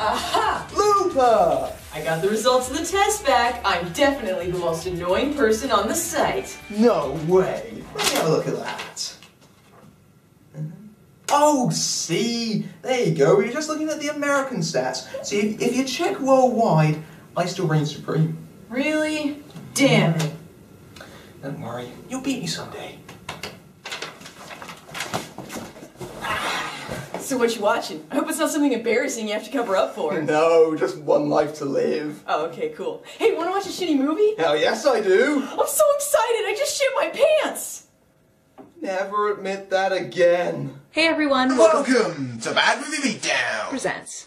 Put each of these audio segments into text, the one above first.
Aha! Looper! I got the results of the test back. I'm definitely the most annoying person on the site. No way. Let me have a look at that. Oh, see? There you go. You're just looking at the American stats. See, if you check worldwide, I still reign supreme. Really? Damn it. Don't worry. You'll beat me someday. So what you watching? I hope it's not something embarrassing you have to cover up for. No, just one life to live. Oh, okay, cool. Hey, wanna watch a shitty movie? Hell yes, I do. I'm so excited, I just shit my pants! Never admit that again. Hey everyone, Welcome to Bad Movie Beatdown. presents.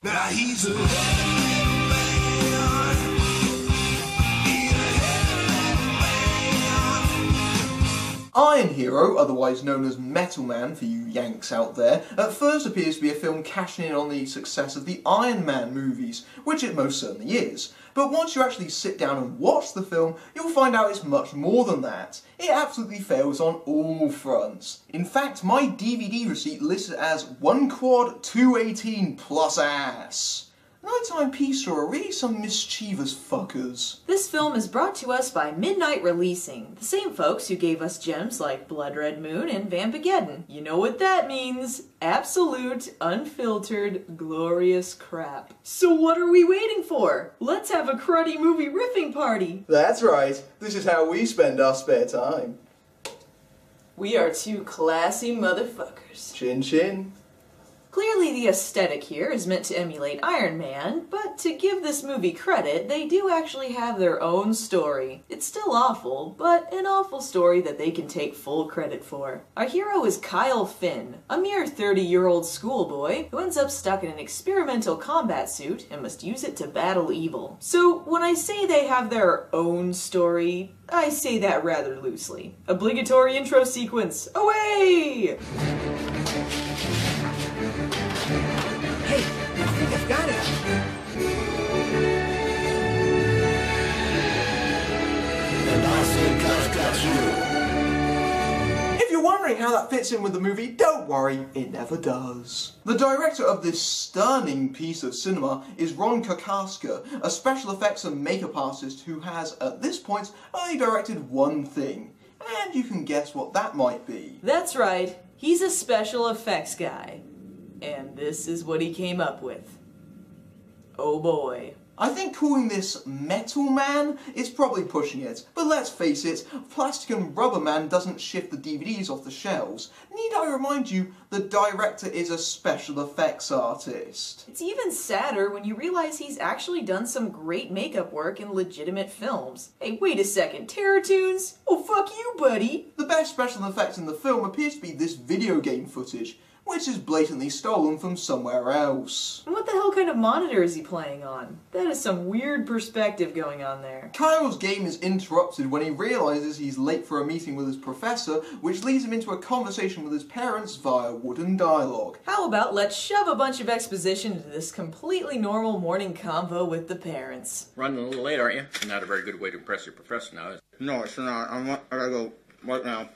Now he's a Iron Hero, otherwise known as Metal Man for you Yanks out there, at first appears to be a film cashing in on the success of the Iron Man movies, which it most certainly is. But once you actually sit down and watch the film, you'll find out it's much more than that. It absolutely fails on all fronts. In fact, my DVD receipt lists it as 1 quad 218 plus ass. Nighttime Pizza are really some mischievous fuckers. This film is brought to us by Midnight Releasing, the same folks who gave us gems like Blood Red Moon and Vampageddon. You know what that means. Absolute, unfiltered, glorious crap. So what are we waiting for? Let's have a cruddy movie riffing party. That's right, this is how we spend our spare time. We are two classy motherfuckers. Chin chin. Clearly the aesthetic here is meant to emulate Iron Man, but to give this movie credit, they do actually have their own story. It's still awful, but an awful story that they can take full credit for. Our hero is Kyle Finn, a mere 30-year-old schoolboy who ends up stuck in an experimental combat suit and must use it to battle evil. So when I say they have their own story, I say that rather loosely. Obligatory intro sequence, away! Hey, I think I've got it. And I think I've got you. If you're wondering how that fits in with the movie, don't worry, it never does. The director of this stunning piece of cinema is Ron Kokaska, a special effects and makeup artist who has, at this point, only directed one thing. And you can guess what that might be. That's right, he's a special effects guy. And this is what he came up with. Oh boy. I think calling this Metal Man is probably pushing it, but let's face it, Plastic and Rubber Man doesn't shift the DVDs off the shelves. Need I remind you, the director is a special effects artist. It's even sadder when you realize he's actually done some great makeup work in legitimate films. Hey, wait a second, Terror Tunes? Oh, fuck you, buddy! The best special effects in the film appears to be this video game footage, which is blatantly stolen from somewhere else. And what the hell kind of monitor is he playing on? That is some weird perspective going on there. Kyle's game is interrupted when he realises he's late for a meeting with his professor, which leads him into a conversation with his parents via wooden dialogue. How about let's shove a bunch of exposition into this completely normal morning convo with the parents. Running a little late, aren't you? Not a very good way to impress your professor now, is it? No, it's not. I gotta go right now.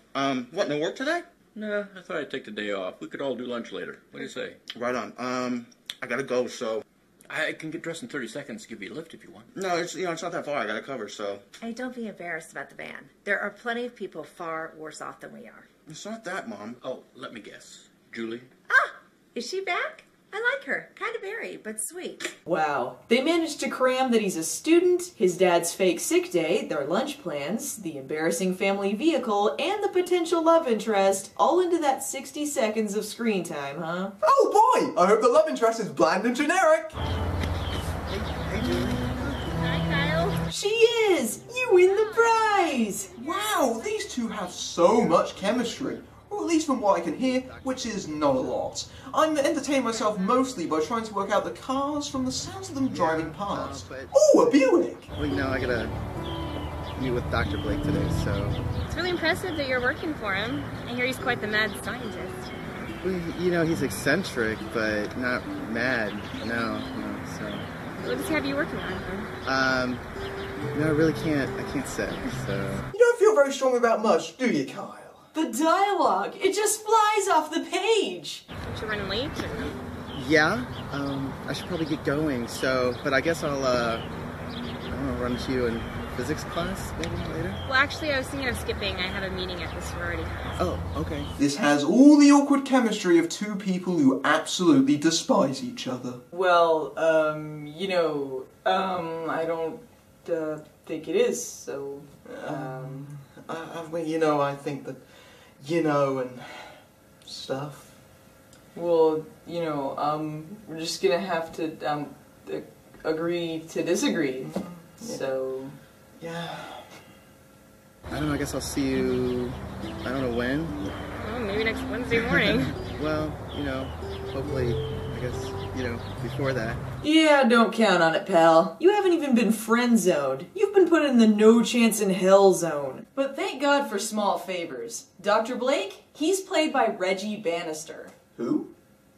What, no work today? No, I thought I'd take the day off. We could all do lunch later. What do you say? Right on. I gotta go, so. I can get dressed in 30 seconds, give you a lift if you want. No, it's not that far. I gotta cover, so. Hey, don't be embarrassed about the van. There are plenty of people far worse off than we are. It's not that, Mom. Oh, let me guess. Julie? Ah! Is she back? I like her. Kind of airy, but sweet. Wow. They managed to cram that he's a student, his dad's fake sick day, their lunch plans, the embarrassing family vehicle, and the potential love interest all into that 60 seconds of screen time, huh? Oh boy! I hope the love interest is bland and generic! Hey, Julie. Hi, Kyle. She is! You win the prize! Wow, these two have so much chemistry. Or at least from what I can hear, which is not a lot. I'm entertaining myself mostly by trying to work out the cars from the sounds of them driving past. Oh, a Buick! Well, you know, I gotta meet with Dr. Blake today, so... It's really impressive that you're working for him. I hear he's quite the mad scientist. Well, you know, he's eccentric, but not mad. No, so... What does he have you working on? No, I really can't. I can't say, so... You don't feel very strong about much, do you, Kyle? The dialogue, it just flies off the page! Aren't you running late? Or... Yeah, I should probably get going, so... But I guess I'll, I don't know, run to you in physics class, maybe, later? Well, actually, I was thinking of skipping. I have a meeting at the sorority house. Oh, okay. This has all the awkward chemistry of two people who absolutely despise each other. Well, you know, I don't, think it is, so, You know, I think that, you know, and stuff. well, you know, we're just gonna have to, agree to disagree, so... Yeah. I don't know, I guess I'll see you... I don't know when. Well, maybe next Wednesday morning. Well, you know, hopefully, I guess, you know, before that. Yeah, don't count on it, pal. You haven't even been friend-zoned. You've been put in the no chance in hell zone. But thank God for small favors. Dr. Blake, he's played by Reggie Bannister. Who?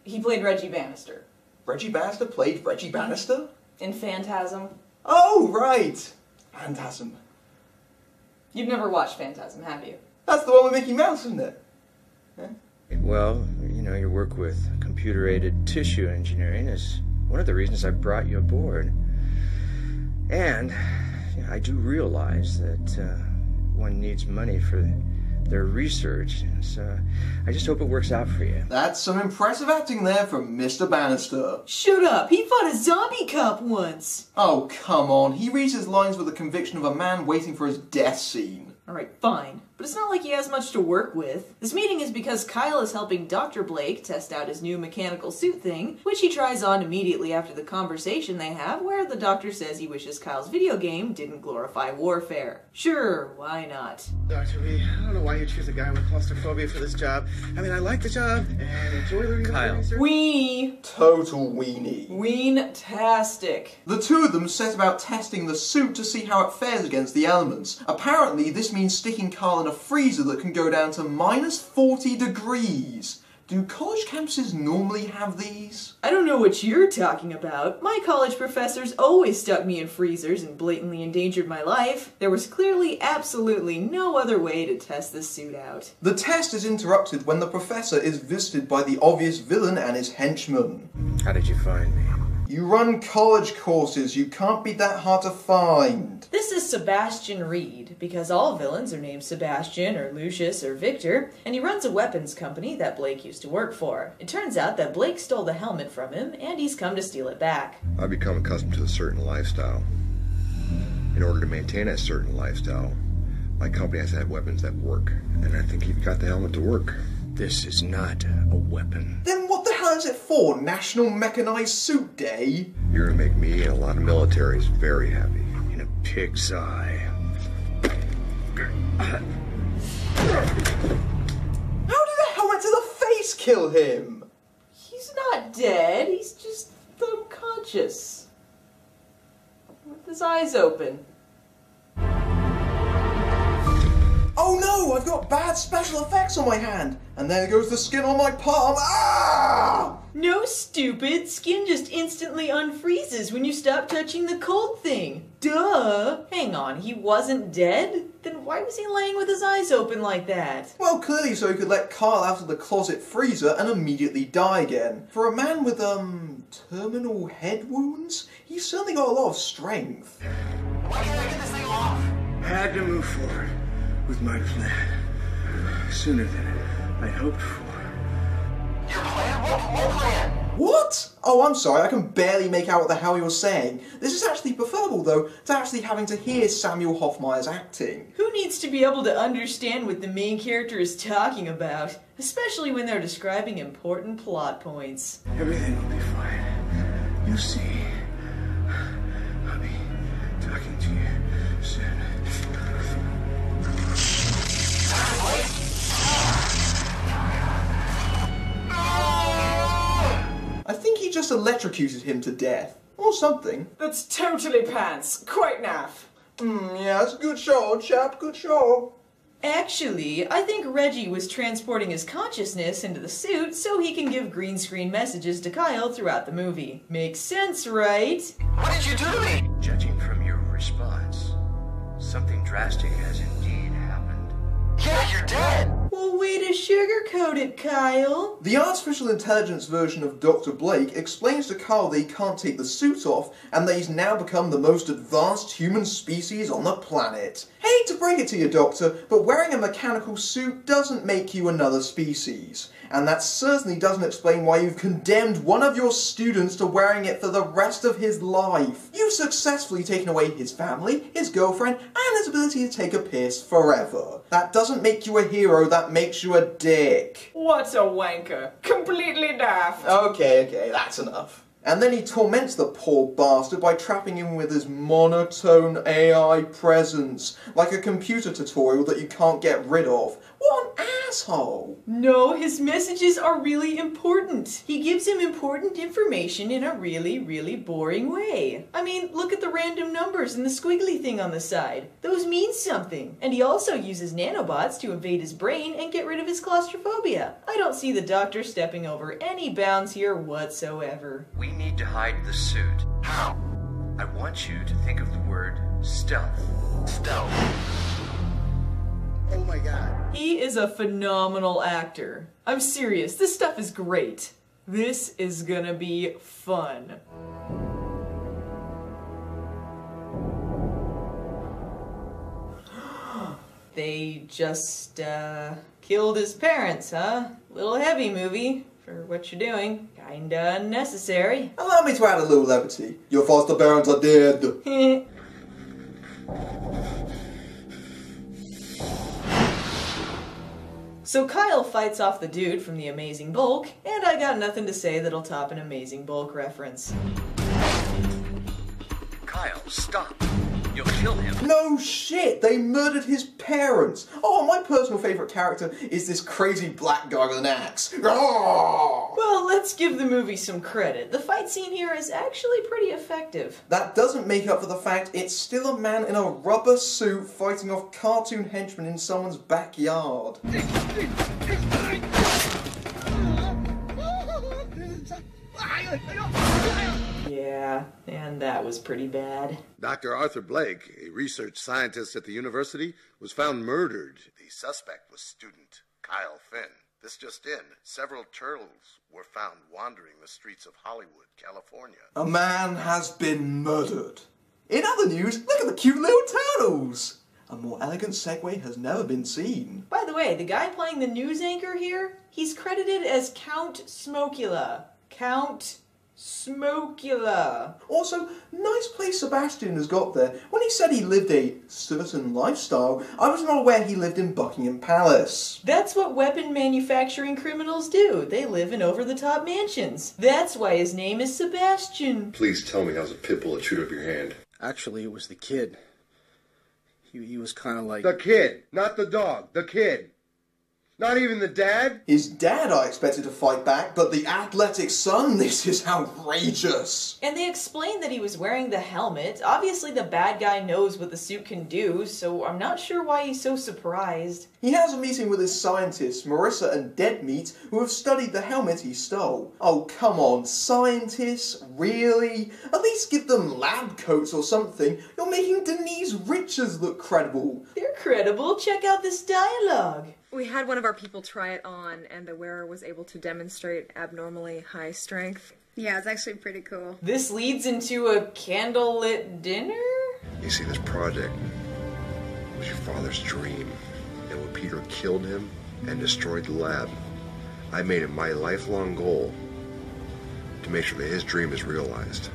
He played Reggie Bannister. Reggie Bannister played Reggie Bannister? In Phantasm. Oh, right! Phantasm. You've never watched Phantasm, have you? That's the one with Mickey Mouse, isn't it? Well, you know, your work with computer-aided tissue engineering is one of the reasons I brought you aboard. And you know, I do realize that one needs money for their research, so I just hope it works out for you. That's some impressive acting there from Mr. Bannister. Shut up! He fought a zombie cop once! Oh, come on. He reads his lines with the conviction of a man waiting for his death scene. Alright, fine. But it's not like he has much to work with. This meeting is because Kyle is helping Dr. Blake test out his new mechanical suit thing, which he tries on immediately after the conversation they have where the doctor says he wishes Kyle's video game didn't glorify warfare. Sure, why not? Dr. Reed, I don't know why you choose a guy with claustrophobia for this job. I mean, I like the job and enjoy learning about research. Weenie. Total weenie. Ween-tastic. The two of them set about testing the suit to see how it fares against the elements. Apparently, this means sticking Carl in a freezer that can go down to -40 degrees. Do college campuses normally have these? I don't know what you're talking about. My college professors always stuck me in freezers and blatantly endangered my life. There was clearly absolutely no other way to test this suit out. The test is interrupted when the professor is visited by the obvious villain and his henchmen. How did you find me? You run college courses, you can't be that hard to find. This is Sebastian Reed, because all villains are named Sebastian or Lucius or Victor, and he runs a weapons company that Blake used to work for. It turns out that Blake stole the helmet from him, and he's come to steal it back. I've become accustomed to a certain lifestyle. In order to maintain a certain lifestyle, my company has to have weapons that work, and I think you've got the helmet to work. This is not a weapon. Then what the hell is it for? National Mechanized Suit Day? You're gonna make me and a lot of militaries very happy. In a pig's eye. How did the helmet to the face kill him? He's not dead, he's just unconscious. With his eyes open. Oh no, I've got bad special effects on my hand. And there goes the skin on my palm. Ah! No, stupid. Skin just instantly unfreezes when you stop touching the cold thing. Duh. Hang on, he wasn't dead? Then why was he laying with his eyes open like that? Well, clearly so he could let Carl out of the closet freezer and immediately die again. For a man with, terminal head wounds, he's certainly got a lot of strength. Why can't I get this thing off? Had to move forward with my plan sooner than I'd hoped for. Your plan? What plan? What? Oh, I'm sorry, I can barely make out what the hell you're saying. This is actually preferable, though, to actually having to hear Samuel Hoffmeyer's acting. Who needs to be able to understand what the main character is talking about? Especially when they're describing important plot points. Everything will be fine. You see, I'll be talking to you soon. I think he just electrocuted him to death. Or something. That's totally pants. Quite naff. Yeah, it's a good show, chap, good show. Actually, I think Reggie was transporting his consciousness into the suit so he can give green screen messages to Kyle throughout the movie. Makes sense, right? What did you do to me? Judging from your response, something drastic has indeed happened. Yeah, you're dead. Well, way to sugarcoat it, Kyle. The artificial intelligence version of Dr. Blake explains to Kyle that he can't take the suit off and that he's now become the most advanced human species on the planet. Hate to break it to you, Doctor, but wearing a mechanical suit doesn't make you another species. And that certainly doesn't explain why you've condemned one of your students to wearing it for the rest of his life. You've successfully taken away his family, his girlfriend, and his ability to take a piss forever. That doesn't make you a hero, that makes you a dick. What a wanker. Completely daft. Okay, that's enough. And then he torments the poor bastard by trapping him with his monotone AI presence, like a computer tutorial that you can't get rid of. What an asshole! No, his messages are really important. He gives him important information in a really, really boring way. I mean, look at the random numbers and the squiggly thing on the side. Those mean something. And he also uses nanobots to invade his brain and get rid of his claustrophobia. I don't see the Doctor stepping over any bounds here whatsoever. We need to hide the suit. How? I want you to think of the word stealth. Stealth. Oh my god. He is a phenomenal actor. I'm serious, this stuff is great. This is gonna be fun. They just, killed his parents, huh? Little heavy movie for what you're doing. Kinda unnecessary. Allow me to add a little levity. Your foster parents are dead. So Kyle fights off the dude from the Amazing Bulk, and I got nothing to say that'll top an Amazing Bulk reference. Kyle, stop. You'll kill him. No shit, they murdered his parents. Oh, my personal favourite character is this crazy black guy with an axe. Oh! Well, let's give the movie some credit. The fight scene here is actually pretty effective. That doesn't make up for the fact it's still a man in a rubber suit fighting off cartoon henchmen in someone's backyard. Yeah, and that was pretty bad. Dr. Arthur Blake, a research scientist at the university, was found murdered. The suspect was student Kyle Finn. This just in, several turtles were found wandering the streets of Hollywood, California. A man has been murdered. In other news, look at the cute little turtles! A more elegant segue has never been seen. By the way, the guy playing the news anchor here, he's credited as Count Smokula. Count Smokula. Also, nice place Sebastian has got there. When he said he lived a certain lifestyle, I was not aware he lived in Buckingham Palace. That's what weapon manufacturing criminals do. They live in over-the-top mansions. That's why his name is Sebastian. Please tell me how's a pit bull that chewed up your hand? Actually, it was the kid. He was kind of like... The kid, not the dog, the kid. Not even the dad? His dad I expected to fight back, but the athletic son, this is outrageous. And they explained that he was wearing the helmet. Obviously the bad guy knows what the suit can do, so I'm not sure why he's so surprised. He has a meeting with his scientists, Marissa and Deadmeat, who have studied the helmet he stole. Oh, come on, scientists? Really? At least give them lab coats or something. You're making Denise Richards look credible. They're credible. Check out this dialogue. We had one of our people try it on, and the wearer was able to demonstrate abnormally high strength. Yeah, it's actually pretty cool. This leads into a candlelit dinner? You see, this project was your father's dream. And when Peter killed him and destroyed the lab, I made it my lifelong goal to make sure that his dream is realized,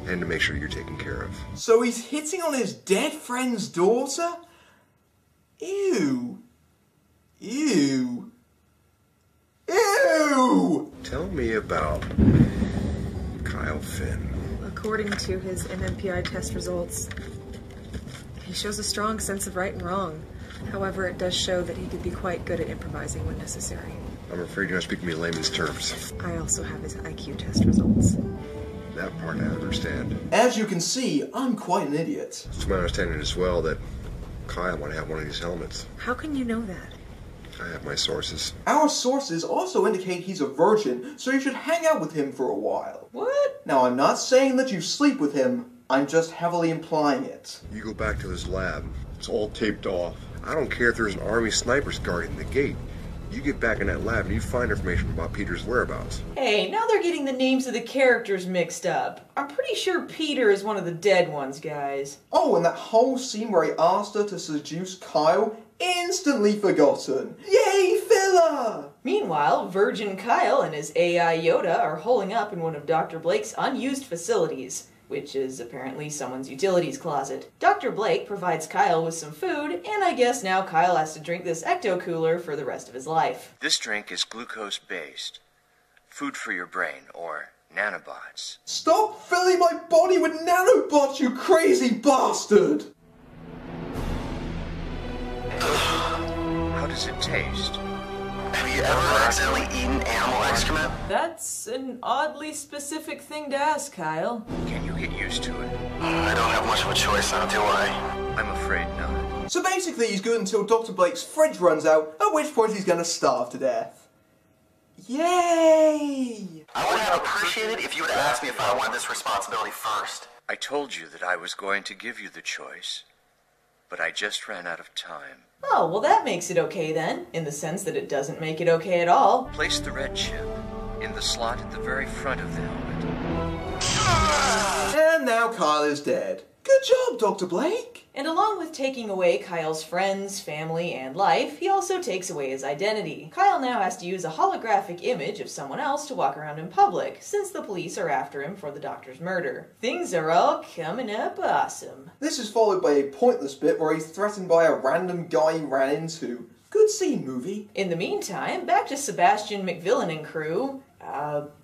and to make sure you're taken care of. So he's hitting on his dead friend's daughter? Ew. Ew. Ew! Tell me about Kyle Finn. According to his MMPI test results, he shows a strong sense of right and wrong. However, it does show that he could be quite good at improvising when necessary. I'm afraid you're not speaking to me in layman's terms. I also have his IQ test results. That part I understand. As you can see, I'm quite an idiot. It's my understanding as well that Kyle might have one of these helmets. How can you know that? I have my sources. Our sources also indicate he's a virgin, so you should hang out with him for a while. What? Now, I'm not saying that you sleep with him, I'm just heavily implying it. You go back to his lab. It's all taped off. I don't care if there's an army snipers guarding the gate. You get back in that lab and you find information about Peter's whereabouts. Hey, now they're getting the names of the characters mixed up. I'm pretty sure Peter is one of the dead ones, guys. Oh, and that whole scene where he asked her to seduce Kyle, instantly forgotten. Yay, filler! Meanwhile, Virgin Kyle and his AI Yoda are holing up in one of Dr. Blake's unused facilities, which is apparently someone's utilities closet. Dr. Blake provides Kyle with some food, and I guess now Kyle has to drink this ecto-cooler for the rest of his life. This drink is glucose-based. Food for your brain, or nanobots. Stop filling my body with nanobots, you crazy bastard! How does it taste? Have you ever accidentally eaten animal excrement? That's an oddly specific thing to ask, Kyle. Can you get used to it? I don't have much of a choice now, do I? I'm afraid not. So basically he's good until Dr. Blake's fridge runs out, at which point he's gonna starve to death. Yay! I would have appreciated if you would have asked me if I wanted this responsibility first. I told you that I was going to give you the choice, but I just ran out of time. Oh, well that makes it okay then, in the sense that it doesn't make it okay at all. Place the red chip in the slot at the very front of the helmet. And now Kyle is dead. Good job, Dr. Blake! And along with taking away Kyle's friends, family, and life, he also takes away his identity. Kyle now has to use a holographic image of someone else to walk around in public, since the police are after him for the doctor's murder. Things are all coming up awesome. This is followed by a pointless bit where he's threatened by a random guy he ran into. Good scene, movie. In the meantime, back to Sebastian McVillain and crew.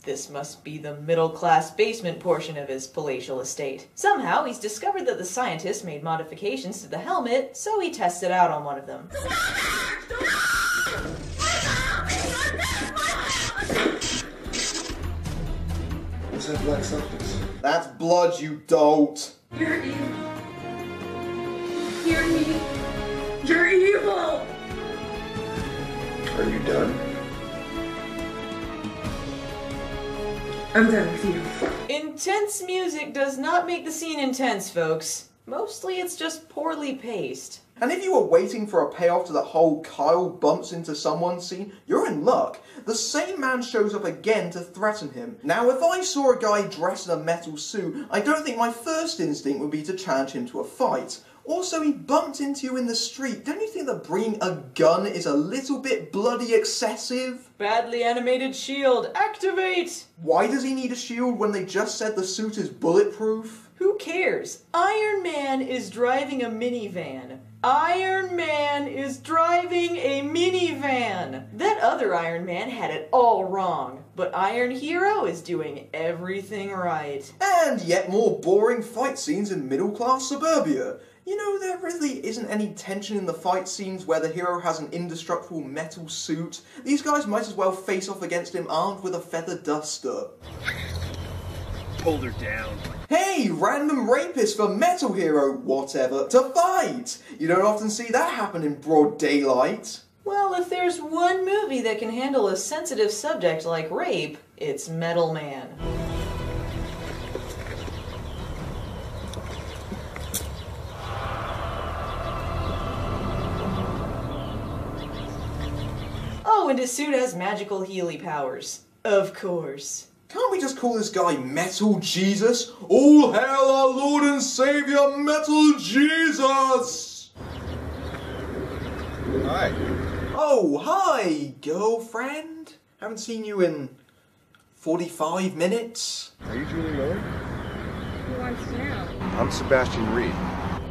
This must be the middle-class basement portion of his palatial estate. Somehow, he's discovered that the scientist made modifications to the helmet, so he tests it out on one of them. What's that black substance? That's blood, you dolt. You're evil. Hear me. You're evil. Are you done? I'm done with you. Intense music does not make the scene intense, folks. Mostly it's just poorly paced. And if you were waiting for a payoff to that whole Kyle bumps into someone scene, you're in luck. The same man shows up again to threaten him. Now, if I saw a guy dressed in a metal suit, I don't think my first instinct would be to challenge him to a fight. Also, he bumped into you in the street. Don't you think that bringing a gun is a little bit bloody excessive? Badly animated shield, activate! Why does he need a shield when they just said the suit is bulletproof? Who cares? Iron Man is driving a minivan. Iron Man is driving a minivan! That other Iron Man had it all wrong, but Iron Hero is doing everything right. And yet more boring fight scenes in middle-class suburbia. You know, there really isn't any tension in the fight scenes where the hero has an indestructible metal suit. These guys might as well face off against him armed with a feather duster. Pulled her down. Hey, random rapist for Metal Hero, whatever, to fight! You don't often see that happen in broad daylight. Well, if there's one movie that can handle a sensitive subject like rape, it's Metal Man. Oh, and his suit has magical Healy powers. Of course. Can't we just call this guy Metal Jesus? All hail our Lord and Savior, Metal Jesus! Hi. Oh, hi, girlfriend. Haven't seen you in 45 minutes? Are you Julie Miller? Who wants to know? I'm Sebastian Reed.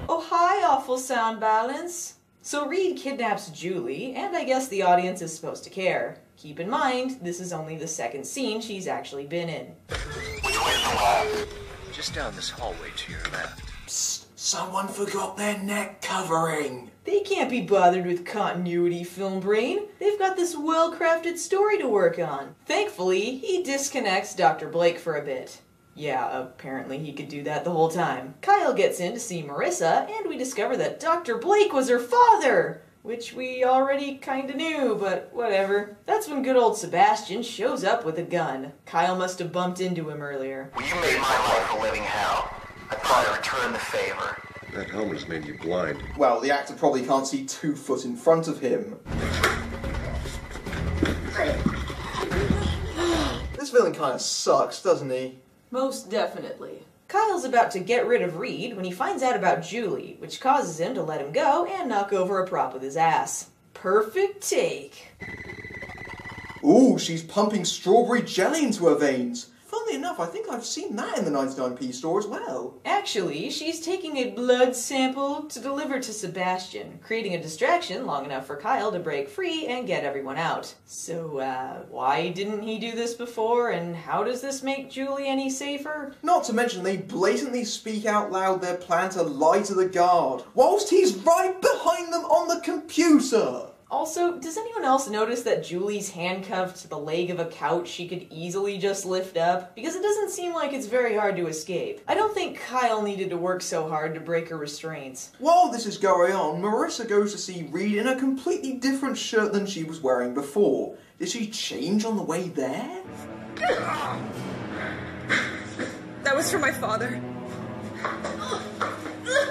Oh, hi, awful sound balance. So Reed kidnaps Julie, and I guess the audience is supposed to care. Keep in mind, this is only the second scene she's actually been in. Just down this hallway to your left. Psst, someone forgot their neck covering. They can't be bothered with continuity, Film Brain. They've got this well-crafted story to work on. Thankfully, he disconnects Dr. Blake for a bit. Yeah, apparently he could do that the whole time. Kyle gets in to see Marissa, and we discover that Dr. Blake was her father! Which we already kinda knew, but whatever. That's when good old Sebastian shows up with a gun. Kyle must have bumped into him earlier. Well, you made my life a living hell. I thought I'd return the favor. That helmet has made you blind. Well, the actor probably can't see 2 foot in front of him. This villain kinda sucks, doesn't he? Most definitely. Kyle's about to get rid of Reed when he finds out about Julie, which causes him to let him go and knock over a prop with his ass. Perfect take. Ooh, she's pumping strawberry jelly into her veins. Funnily enough, I think I've seen that in the 99p store as well. Actually, she's taking a blood sample to deliver to Sebastian, creating a distraction long enough for Kyle to break free and get everyone out. So, why didn't he do this before, and how does this make Julie any safer? Not to mention they blatantly speak out loud their plan to lie to the guard, whilst he's right behind them on the computer! Also, does anyone else notice that Julie's handcuffed to the leg of a couch she could easily just lift up? Because it doesn't seem like it's very hard to escape. I don't think Kyle needed to work so hard to break her restraints. While this is going on, Marissa goes to see Reed in a completely different shirt than she was wearing before. Did she change on the way there? That was for my father.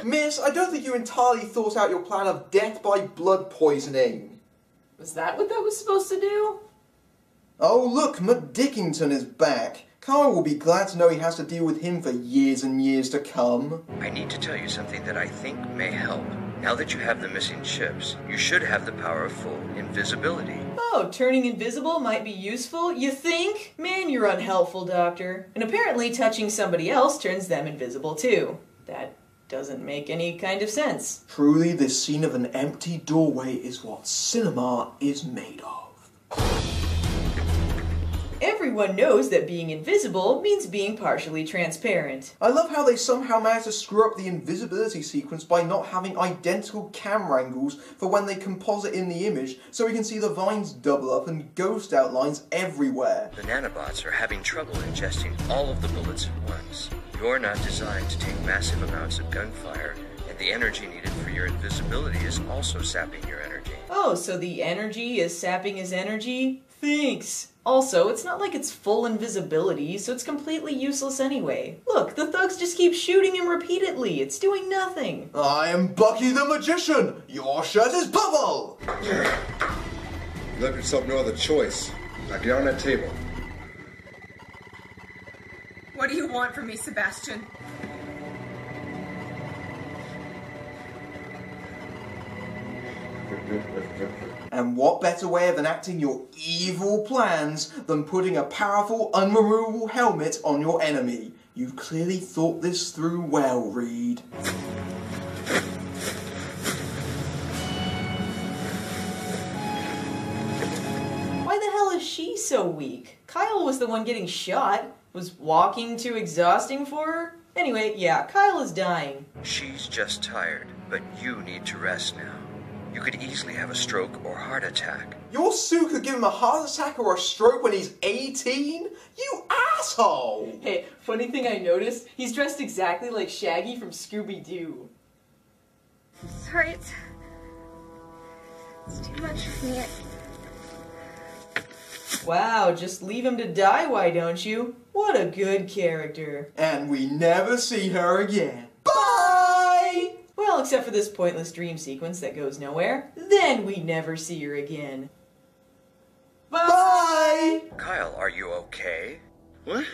Miss, I don't think you entirely thought out your plan of death by blood poisoning. Was that what that was supposed to do? Oh look, McDickington is back. Kyle will be glad to know he has to deal with him for years and years to come. I need to tell you something that I think may help. Now that you have the missing chips, you should have the power of full invisibility. Oh, turning invisible might be useful, you think? Man, you're unhelpful, Doctor. And apparently touching somebody else turns them invisible too. That doesn't make any kind of sense. Truly, this scene of an empty doorway is what cinema is made of. Everyone knows that being invisible means being partially transparent. I love how they somehow managed to screw up the invisibility sequence by not having identical camera angles for when they composite in the image, so we can see the vines double up and ghost outlines everywhere. The nanobots are having trouble ingesting all of the bullets at once. You're not designed to take massive amounts of gunfire, and the energy needed for your invisibility is also sapping your energy. Oh, so the energy is sapping his energy? Thanks. Also, it's not like it's full invisibility, so it's completely useless anyway. Look, the thugs just keep shooting him repeatedly. It's doing nothing. I am Bucky the Magician. Your shirt is Bubble. You left yourself no other choice. Now get on that table. What do you want from me, Sebastian? And what better way of enacting your evil plans than putting a powerful, unremovable helmet on your enemy? You've clearly thought this through well, Reed. Why the hell is she so weak? Kyle was the one getting shot. Was walking too exhausting for her? Anyway, yeah, Kyle is dying. She's just tired, but you need to rest now. You could easily have a stroke or heart attack. Your suit could give him a heart attack or a stroke when he's 18? You asshole! Hey, funny thing I noticed, he's dressed exactly like Shaggy from Scooby-Doo. Sorry, it's too much for me. Wow, just leave him to die, why don't you? What a good character. And we never see her again. Bye! Well, except for this pointless dream sequence that goes nowhere. Then we never see her again. Bye! Kyle, are you okay? What?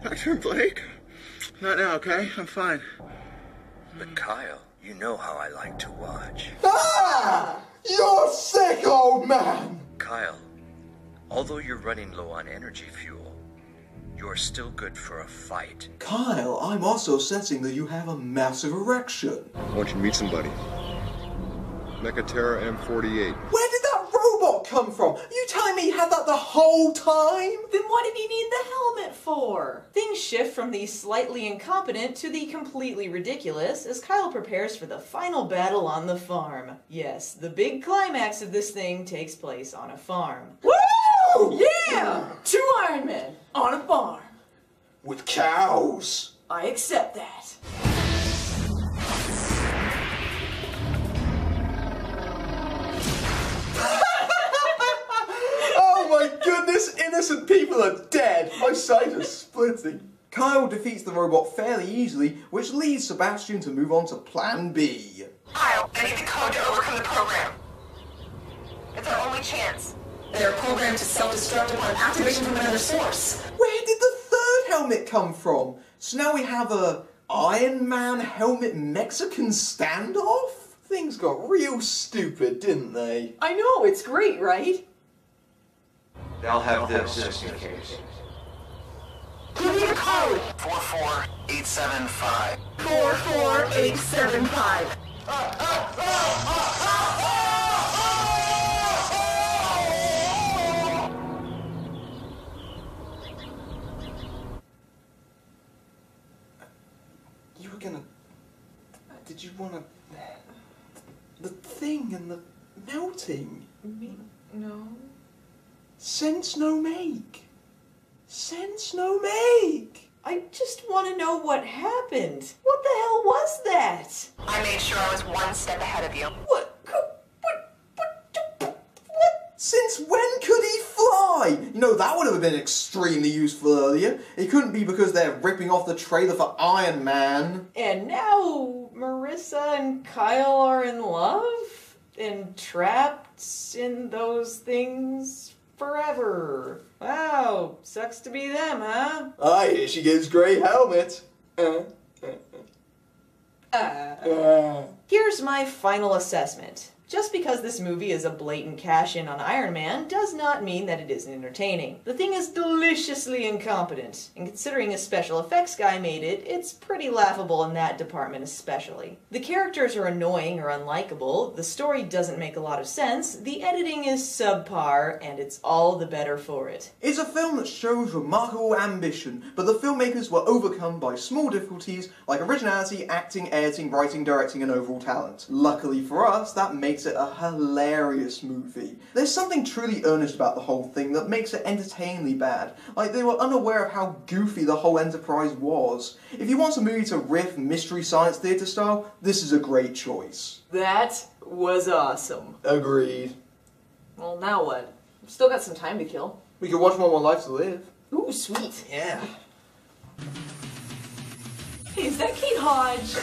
Dr. Blake? Not now, okay? I'm fine. But Kyle, you know how I like to watch. Ah! You're sick, old man! Kyle, although you're running low on energy fuel, you're still good for a fight. Kyle, I'm also sensing that you have a massive erection. I want you to meet somebody. Mechaterra M48. Where did that robot come from? You telling me he had that the whole time? Then what did he need the helmet for? Things shift from the slightly incompetent to the completely ridiculous as Kyle prepares for the final battle on the farm. Yes, the big climax of this thing takes place on a farm. Woo! Yeah! 2 Iron Men on a farm. With cows. I accept that. Oh my goodness, innocent people are dead. My side is splitting. Kyle defeats the robot fairly easily, which leads Sebastian to move on to Plan B. Kyle, I need the code to overcome the program. It's our only chance. They're programmed to self-destruct upon activation from another source. Where did the third helmet come from? So now we have a Iron Man helmet Mexican standoff? Things got real stupid, didn't they? I know, it's great, right? They'll have this just in case. Give me the code! 44875. 44875. You were gonna... Did you wanna... The thing and the melting? No. Sense no make. Sense no make. I just want to know what happened. What the hell was that? I made sure I was 1 step ahead of you. What? Since when could he fly? You know, that would have been extremely useful earlier. It couldn't be because they're ripping off the trailer for Iron Man. And now Marissa and Kyle are in love and trapped in those things forever. Wow, sucks to be them, huh? I hear she gives grey helmet. Here's my final assessment. Just because this movie is a blatant cash-in on Iron Man does not mean that it isn't entertaining. The thing is deliciously incompetent, and considering a special effects guy made it, it's pretty laughable in that department especially. The characters are annoying or unlikable, the story doesn't make a lot of sense, the editing is subpar, and it's all the better for it. It's a film that shows remarkable ambition, but the filmmakers were overcome by small difficulties like originality, acting, editing, writing, directing, and overall talent. Luckily for us, that makes it a hilarious movie. There's something truly earnest about the whole thing that makes it entertainingly bad. Like, they were unaware of how goofy the whole enterprise was. If you want a movie to riff Mystery Science Theater style, this is a great choice. That was awesome. Agreed. Well, now what? We've still got some time to kill. We could watch One More Life to Live. Ooh, sweet. Yeah. Hey, is that Kate Hodge?